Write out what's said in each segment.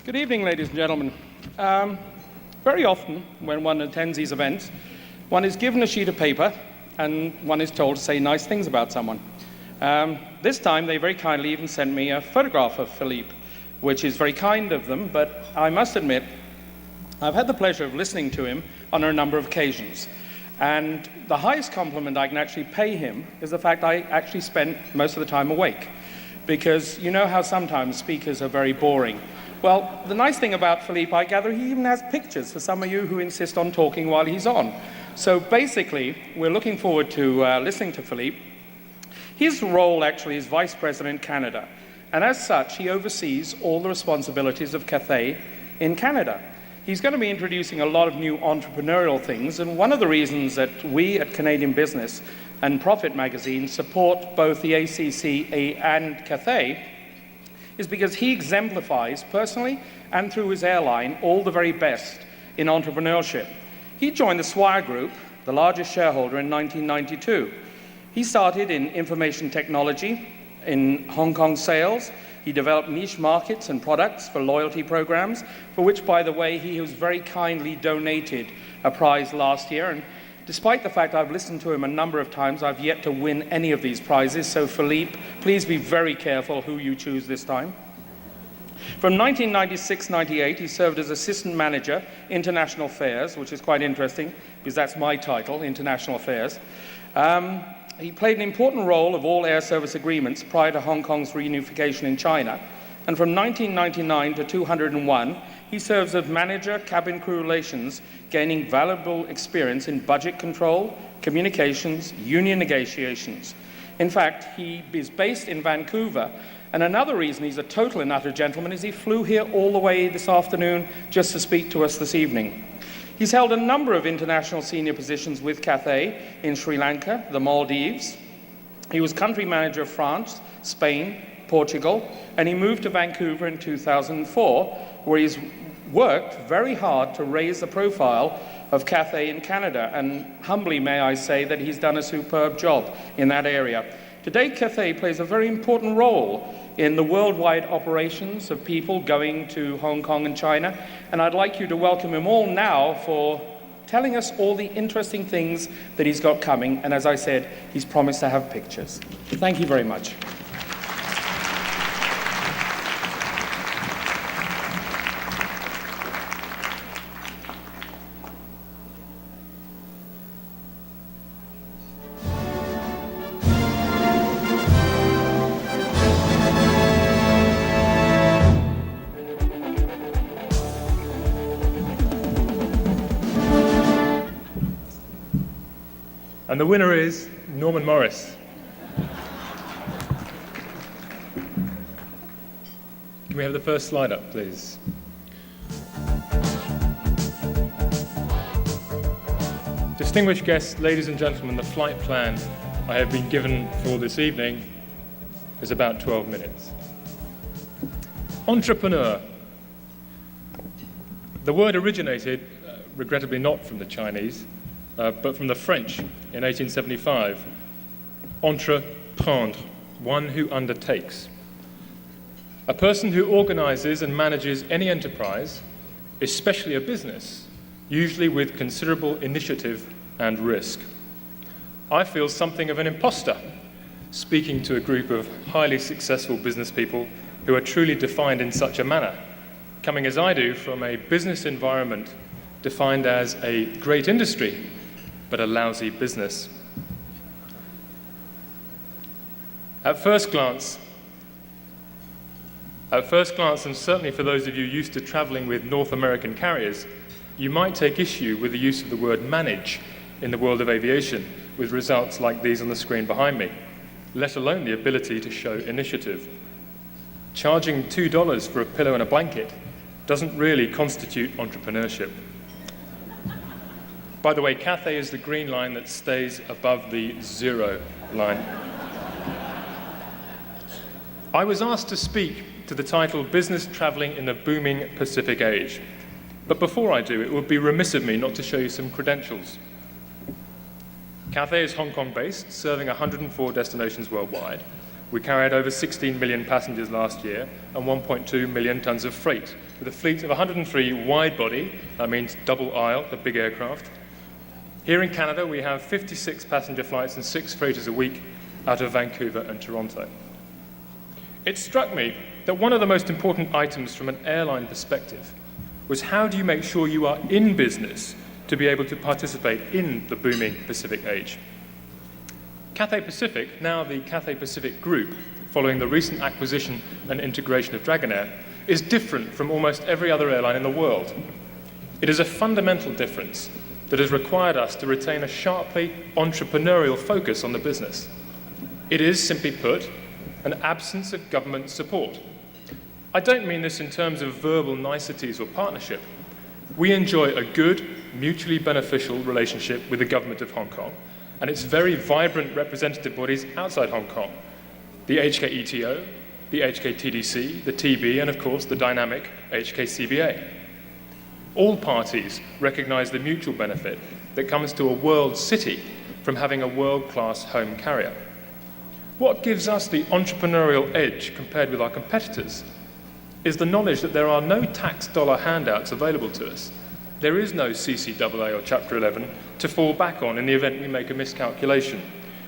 Good evening, ladies and gentlemen. Very often, when one attends these events, one is given a sheet of paper and one is told to say nice things about someone. This time, they very kindly even sent me a photograph of Philippe, which is very kind of them, but I must admit, I've had the pleasure of listening to him on a number of occasions. And the highest compliment I can actually pay him is the fact I actually spent most of the time awake. Because you know how sometimes speakers are very boring. Well, the nice thing about Philippe, I gather, he even has pictures for some of you who insist on talking while he's on. So basically, we're looking forward to listening to Philippe. His role actually is Vice President Canada. And as such, he oversees all the responsibilities of Cathay in Canada. He's going to be introducing a lot of new entrepreneurial things. And one of the reasons that we at Canadian Business and Profit Magazine support both the ACCE and Cathay is because he exemplifies personally and through his airline all the very best in entrepreneurship. He joined the Swire Group, the largest shareholder, in 1992. He started in information technology, in Hong Kong sales. He developed niche markets and products for loyalty programs, for which, by the way, he was very kindly donated a prize last year. And despite the fact I've listened to him a number of times, I've yet to win any of these prizes. So Philippe, please be very careful who you choose this time. From 1996-98, he served as Assistant Manager, International Affairs, which is quite interesting, because that's my title, International Affairs. He played an important role of all air service agreements prior to Hong Kong's reunification in China. And from 1999 to 2001, he serves as Manager, Cabin Crew Relations, gaining valuable experience in budget control, communications, union negotiations. In fact, he is based in Vancouver, and another reason he's a total and utter gentleman is he flew here all the way this afternoon just to speak to us this evening. He's held a number of international senior positions with Cathay in Sri Lanka, the Maldives. He was country manager of France, Spain, Portugal, and he moved to Vancouver in 2004, where he's worked very hard to raise the profile of Cathay in Canada, and humbly may I say that he's done a superb job in that area. Today, Cathay plays a very important role in the worldwide operations of people going to Hong Kong and China, and I'd like you to welcome him all now for telling us all the interesting things that he's got coming, and as I said, he's promised to have pictures. Thank you very much. And the winner is Norman Morris. Can we have the first slide up, please? Distinguished guests, ladies and gentlemen, the flight plan I have been given for this evening is about 12 minutes. Entrepreneur. The word originated, regrettably not from the Chinese, but from the French in 1875. Entreprendre, one who undertakes. A person who organizes and manages any enterprise, especially a business, usually with considerable initiative and risk. I feel something of an imposter speaking to a group of highly successful business people who are truly defined in such a manner, coming as I do from a business environment defined as a great industry, but a lousy business. At first glance, and certainly for those of you used to traveling with North American carriers, you might take issue with the use of the word manage in the world of aviation, with results like these on the screen behind me, let alone the ability to show initiative. Charging $2 for a pillow and a blanket doesn't really constitute entrepreneurship. By the way, Cathay is the green line that stays above the zero line. I was asked to speak to the title Business Traveling in the Booming Pacific Age. But before I do, it would be remiss of me not to show you some credentials. Cathay is Hong Kong-based, serving 104 destinations worldwide, We carried over 16 million passengers last year and 1.2 million tons of freight, with a fleet of 103 wide-body, that means double aisle, the big aircraft. Here in Canada, we have 56 passenger flights and 6 freighters a week out of Vancouver and Toronto. It struck me that one of the most important items from an airline perspective was how do you make sure you are in business to be able to participate in the booming Pacific age. Cathay Pacific, now the Cathay Pacific Group, following the recent acquisition and integration of Dragonair, is different from almost every other airline in the world. It is a fundamental difference that has required us to retain a sharply entrepreneurial focus on the business. It is, simply put, an absence of government support. I don't mean this in terms of verbal niceties or partnership. We enjoy a good, mutually beneficial relationship with the government of Hong Kong and its very vibrant representative bodies outside Hong Kong, the HKETO, the HKTDC, the TB, and of course the dynamic HKCBA. All parties recognize the mutual benefit that comes to a world city from having a world-class home carrier. What gives us the entrepreneurial edge compared with our competitors is the knowledge that there are no tax dollar handouts available to us. There is no CCAA or Chapter 11 to fall back on in the event we make a miscalculation.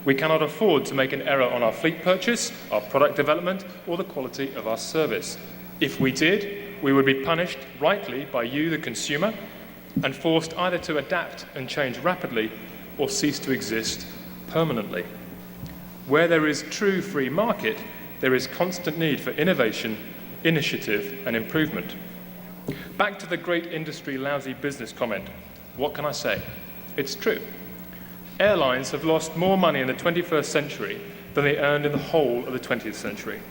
We cannot afford to make an error on our fleet purchase, our product development, or the quality of our service. If we did, we would be punished rightly by you, the consumer, and forced either to adapt and change rapidly or cease to exist permanently. Where there is true free market, there is constant need for innovation, initiative, and improvement. Back to the great industry lousy business comment. What can I say? It's true. Airlines have lost more money in the 21st century than they earned in the whole of the 20th century.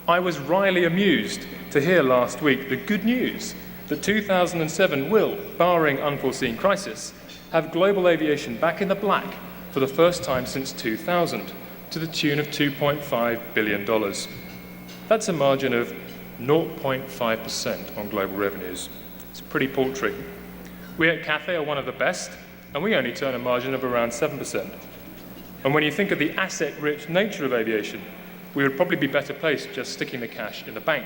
I was wryly amused to hear last week the good news that 2007 will, barring unforeseen crisis, have global aviation back in the black for the first time since 2000, to the tune of $2.5 billion. That's a margin of 0.5% on global revenues. It's pretty paltry. We at Cathay are one of the best, and we only turn a margin of around 7%. And when you think of the asset-rich nature of aviation, we would probably be better placed just sticking the cash in the bank,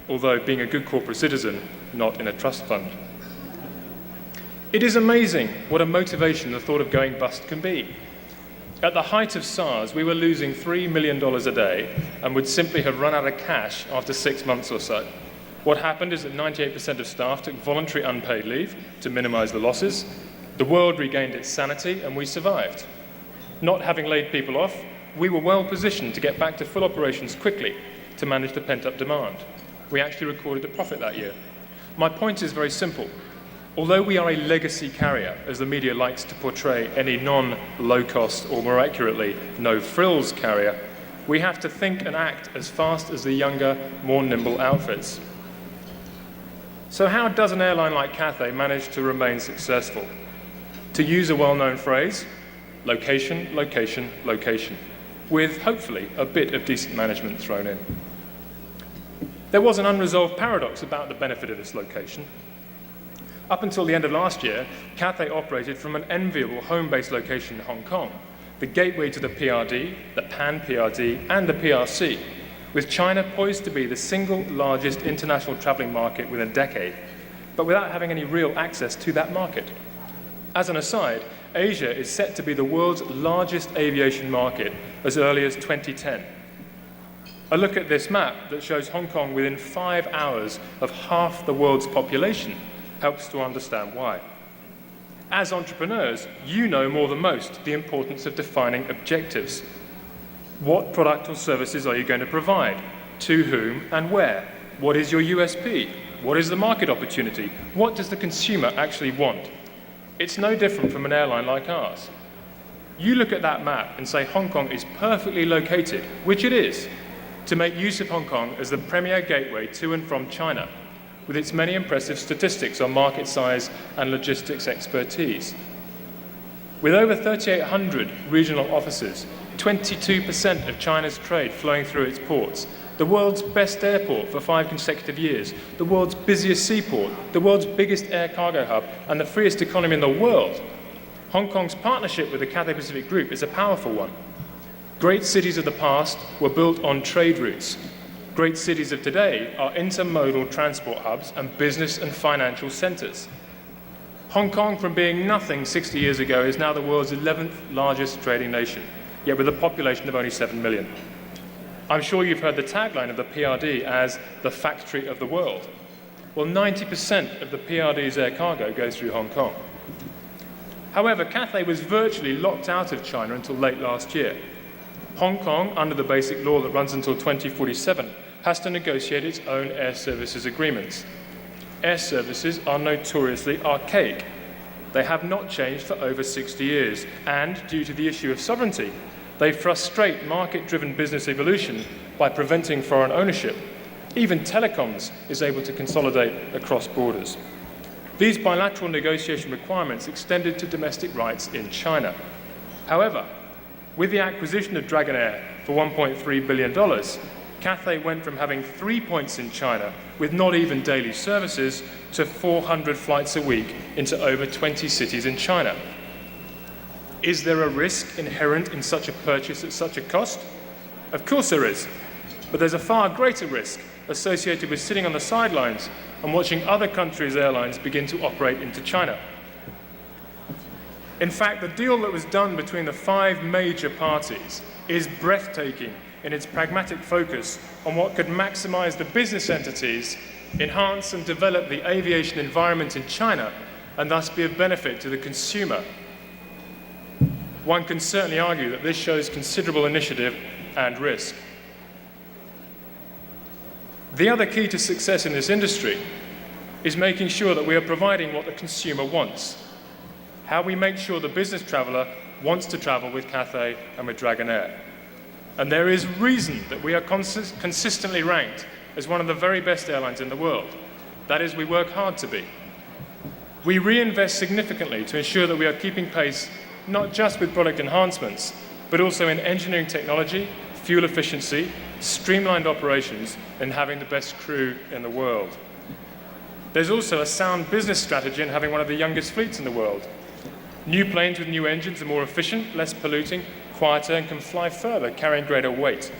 although being a good corporate citizen, not in a trust fund. It is amazing what a motivation the thought of going bust can be. At the height of SARS, we were losing $3 million a day and would simply have run out of cash after 6 months or so. What happened is that 98% of staff took voluntary unpaid leave to minimize the losses. The world regained its sanity and we survived. Not having laid people off, we were well positioned to get back to full operations quickly to manage the pent-up demand. We actually recorded a profit that year. My point is very simple. Although we are a legacy carrier, as the media likes to portray any non-low-cost or, more accurately, no-frills carrier, we have to think and act as fast as the younger, more nimble outfits. So how does an airline like Cathay manage to remain successful? To use a well-known phrase, location, location, location, with, hopefully, a bit of decent management thrown in. There was an unresolved paradox about the benefit of this location. Up until the end of last year, Cathay operated from an enviable home-based location in Hong Kong, the gateway to the PRD, the Pan-PRD, and the PRC, with China poised to be the single largest international traveling market within a decade, but without having any real access to that market. As an aside, Asia is set to be the world's largest aviation market as early as 2010. A look at this map that shows Hong Kong within 5 hours of half the world's population helps to understand why. As entrepreneurs, you know more than most the importance of defining objectives. What product or services are you going to provide? To whom and where? What is your USP? What is the market opportunity? What does the consumer actually want? It's no different from an airline like ours. You look at that map and say Hong Kong is perfectly located, which it is, to make use of Hong Kong as the premier gateway to and from China, with its many impressive statistics on market size and logistics expertise. With over 3,800 regional offices, 22% of China's trade flowing through its ports, the world's best airport for 5 consecutive years, the world's busiest seaport, the world's biggest air cargo hub, and the freest economy in the world, Hong Kong's partnership with the Cathay Pacific Group is a powerful one. Great cities of the past were built on trade routes. Great cities of today are intermodal transport hubs and business and financial centers. Hong Kong, from being nothing 60 years ago, is now the world's 11th largest trading nation, yet with a population of only 7 million. I'm sure you've heard the tagline of the PRD as the factory of the world. Well, 90% of the PRD's air cargo goes through Hong Kong. However, Cathay was virtually locked out of China until late last year. Hong Kong, under the basic law that runs until 2047, has to negotiate its own air services agreements. Air services are notoriously archaic. They have not changed for over 60 years, and due to the issue of sovereignty, they frustrate market-driven business evolution by preventing foreign ownership. Even telecoms is able to consolidate across borders. These bilateral negotiation requirements extended to domestic rights in China. However, with the acquisition of Dragonair for $1.3 billion, Cathay went from having 3 points in China with not even daily services to 400 flights a week into over 20 cities in China. Is there a risk inherent in such a purchase at such a cost? Of course there is, but there's a far greater risk associated with sitting on the sidelines and watching other countries' airlines begin to operate into China. In fact, the deal that was done between the 5 major parties is breathtaking in its pragmatic focus on what could maximize the business entities, enhance and develop the aviation environment in China, and thus be of benefit to the consumer. One can certainly argue that this shows considerable initiative and risk. The other key to success in this industry is making sure that we are providing what the consumer wants. How we make sure the business traveller wants to travel with Cathay and with Dragonair. And there is reason that we are consistently ranked as one of the very best airlines in the world. That is, we work hard to be. We reinvest significantly to ensure that we are keeping pace not just with product enhancements, but also in engineering technology, fuel efficiency, streamlined operations, and having the best crew in the world. There's also a sound business strategy in having one of the youngest fleets in the world. New planes with new engines are more efficient, less polluting, quieter, and can fly further, carrying greater weight.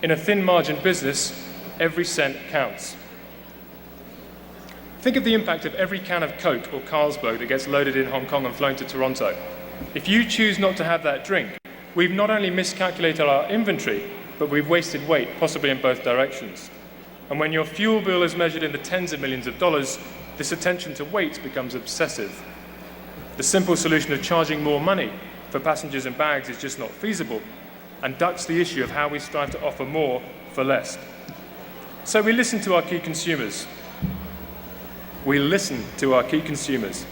In a thin margin business, every cent counts. Think of the impact of every can of Coke or Carlsberg that gets loaded in Hong Kong and flown to Toronto. If you choose not to have that drink, we've not only miscalculated our inventory, but we've wasted weight, possibly in both directions. And when your fuel bill is measured in the tens of millions of dollars, this attention to weight becomes obsessive. The simple solution of charging more money for passengers and bags is just not feasible, and ducks the issue of how we strive to offer more for less. So we listen to our key consumers. We listen to our key consumers.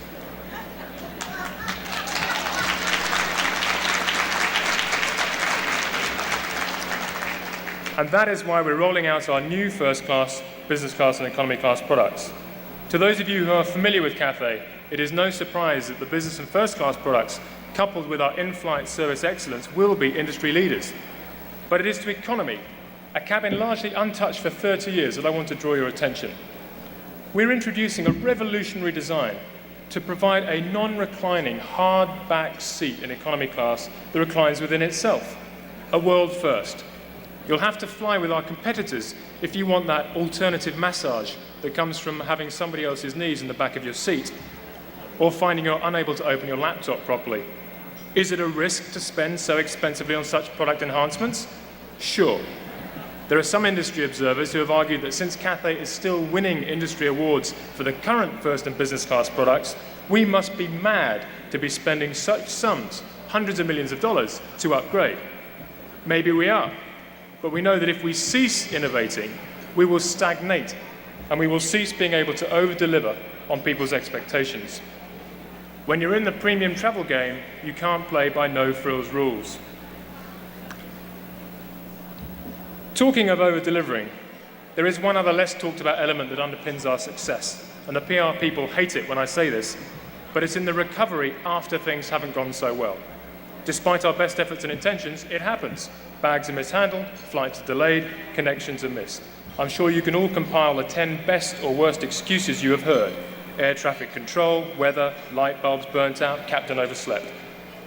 And that is why we're rolling out our new first class, business class, and economy class products. To those of you who are familiar with Cathay, it is no surprise that the business and first class products, coupled with our in-flight service excellence, will be industry leaders. But it is to economy, a cabin largely untouched for 30 years, that I want to draw your attention. We're introducing a revolutionary design to provide a non-reclining, hard-back seat in economy class that reclines within itself, a world first. You'll have to fly with our competitors if you want that alternative massage that comes from having somebody else's knees in the back of your seat, or finding you're unable to open your laptop properly. Is it a risk to spend so expensively on such product enhancements? Sure. There are some industry observers who have argued that since Cathay is still winning industry awards for the current first and business class products, we must be mad to be spending such sums, hundreds of millions of dollars, to upgrade. Maybe we are. But we know that if we cease innovating, we will stagnate, and we will cease being able to over-deliver on people's expectations. When you're in the premium travel game, you can't play by no-frills rules. Talking of over-delivering, there is one other less talked about element that underpins our success, and the PR people hate it when I say this, but it's in the recovery after things haven't gone so well. Despite our best efforts and intentions, it happens. Bags are mishandled, flights are delayed, connections are missed. I'm sure you can all compile the 10 best or worst excuses you have heard. Air traffic control, weather, light bulbs burnt out, captain overslept.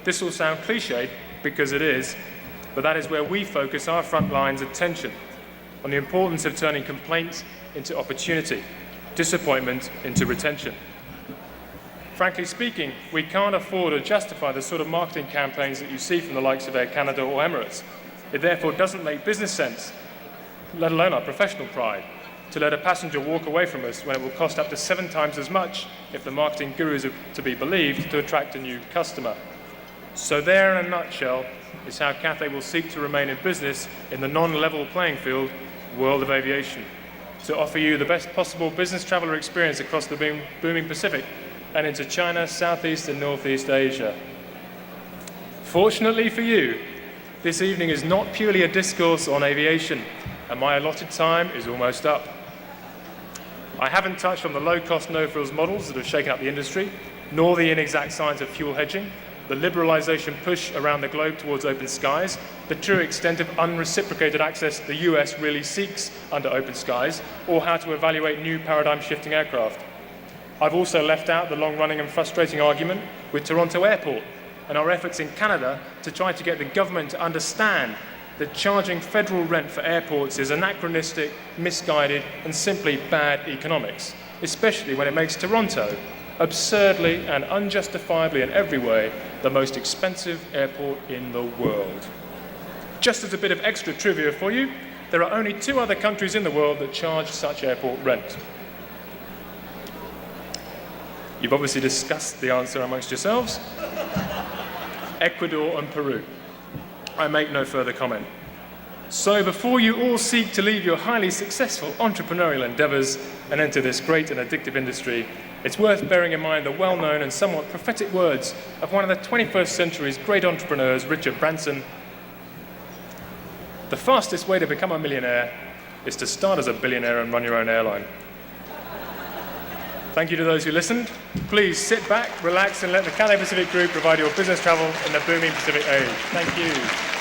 This will sound cliched because it is, but that is where we focus our front line's attention, on the importance of turning complaints into opportunity, disappointment into retention. Frankly speaking, we can't afford or justify the sort of marketing campaigns that you see from the likes of Air Canada or Emirates. It therefore doesn't make business sense, let alone our professional pride, to let a passenger walk away from us when it will cost up to 7 times as much, if the marketing gurus are to be believed, to attract a new customer. So there, in a nutshell, is how Cathay will seek to remain in business in the non-level playing field world of aviation, to offer you the best possible business traveller experience across the booming Pacific and into China, Southeast and Northeast Asia. Fortunately for you, this evening is not purely a discourse on aviation, and my allotted time is almost up. I haven't touched on the low-cost, no-frills models that have shaken up the industry, nor the inexact science of fuel hedging, the liberalisation push around the globe towards open skies, the true extent of unreciprocated access the US really seeks under open skies, or how to evaluate new paradigm-shifting aircraft. I've also left out the long-running and frustrating argument with Toronto Airport and our efforts in Canada to try to get the government to understand that charging federal rent for airports is anachronistic, misguided, and simply bad economics, especially when it makes Toronto, absurdly and unjustifiably in every way, the most expensive airport in the world. Just as a bit of extra trivia for you, there are only 2 other countries in the world that charge such airport rent. You've obviously discussed the answer amongst yourselves. Ecuador and Peru. I make no further comment. So before you all seek to leave your highly successful entrepreneurial endeavors and enter this great and addictive industry, it's worth bearing in mind the well-known and somewhat prophetic words of one of the 21st century's great entrepreneurs, Richard Branson. The fastest way to become a millionaire is to start as a billionaire and run your own airline. Thank you to those who listened. Please sit back, relax, and let the Cathay Pacific Group provide your business travel in the booming Pacific age. Thank you.